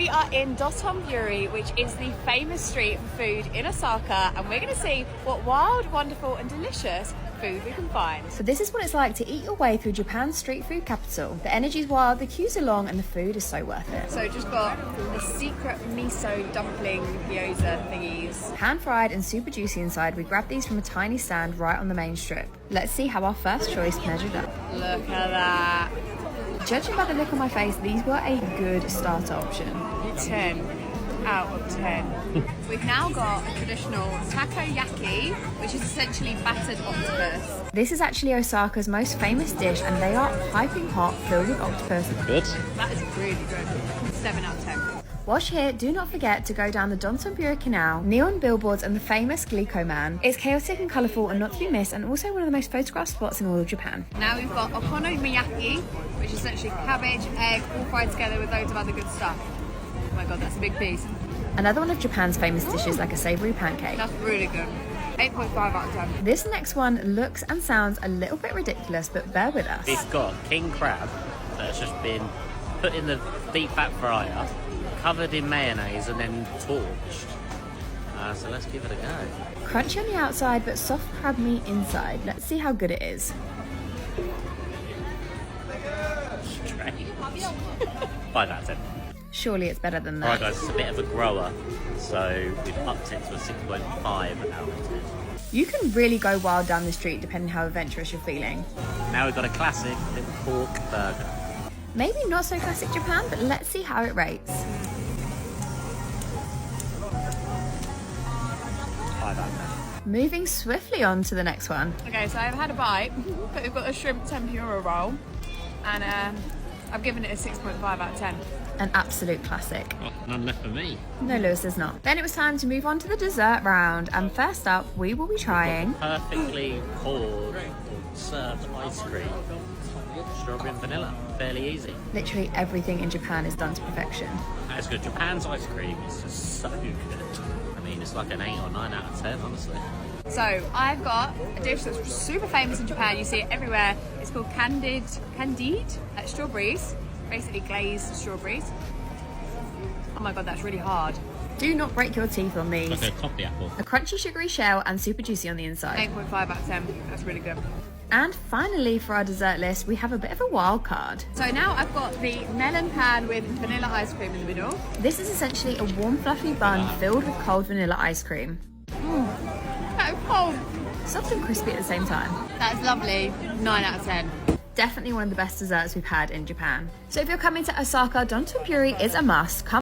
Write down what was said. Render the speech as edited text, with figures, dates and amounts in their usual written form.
We are in Dotonbori, which is the famous street food in Osaka, and we're going to see what wild, wonderful and delicious food we can find. So this is what it's like to eat your way through Japan's street food capital. The energy's wild, the queues are long, and the food is so worth it. So just got the secret miso dumpling gyoza thingies. Pan-fried and super juicy inside, we grabbed these from a tiny stand right on the main strip. Let's see how our first choice measured up. Look at that. Judging by the look on my face, these were a good starter option. 10 out of 10. We've now got a traditional takoyaki, which is essentially battered octopus. This is actually Osaka's most famous dish, and they are piping hot, filled with octopus. Good. That is really good. 7 out of 10. Whilst here, do not forget to go down the Dotonbori Canal, neon billboards and the famous Glico Man. It's chaotic and colourful and not to be missed, and also one of the most photographed spots in all of Japan. Now we've got Okonomiyaki, which is essentially cabbage, egg, all fried together with loads of other good stuff. Oh my god, that's a big piece. Another one of Japan's famous dishes, like a savoury pancake. That's really good. 8.5 out of 10. This next one looks and sounds a little bit ridiculous, but bear with us. It's got king crab that's just been put in the deep fat fryer, covered in mayonnaise and then torched. So let's give it a go. Crunchy on the outside, but soft crab meat inside. Let's see how good it is. Strange. 5 out of 10. Surely it's better than that. Alright guys, it's a bit of a grower, so we've upped it to a 6.5 out of 10. You can really go wild down the street depending how adventurous you're feeling. Now we've got a classic little pork burger. Maybe not so classic Japan, but let's see how it rates. 5 out of 10. Moving swiftly on to the next one. Okay, so I've had a bite, but we've got a shrimp tempura roll, and I've given it a 6.5 out of 10. An absolute classic. Oh, none left for me. No, Lewis, there's not. Then it was time to move on to the dessert round, and first up, we will be trying Perfectly poured, served ice cream. Strawberry and vanilla. Fairly easy. literally everything in Japan is done to perfection. That's good. Japan's ice cream is just so good. I mean, it's like an 8 or 9 out of 10, honestly. So I've got a dish that's super famous in Japan. You see it everywhere. It's called Candied, like strawberries, basically glazed strawberries. Oh my god, that's really hard. Do not break your teeth on these. Like a toffee apple. A crunchy sugary shell and super juicy on the inside. 8.5 out of 10. That's really good. And finally, for our dessert list, we have a bit of a wild card. So now I've got the melon pan with vanilla ice cream in the middle. This is essentially a warm fluffy bun filled with cold vanilla ice cream. That is cold. Soft and crispy at the same time. That's lovely. 9 out of 10. Definitely one of the best desserts we've had in Japan. So if you're coming to Osaka, Dotonbori is a must. Come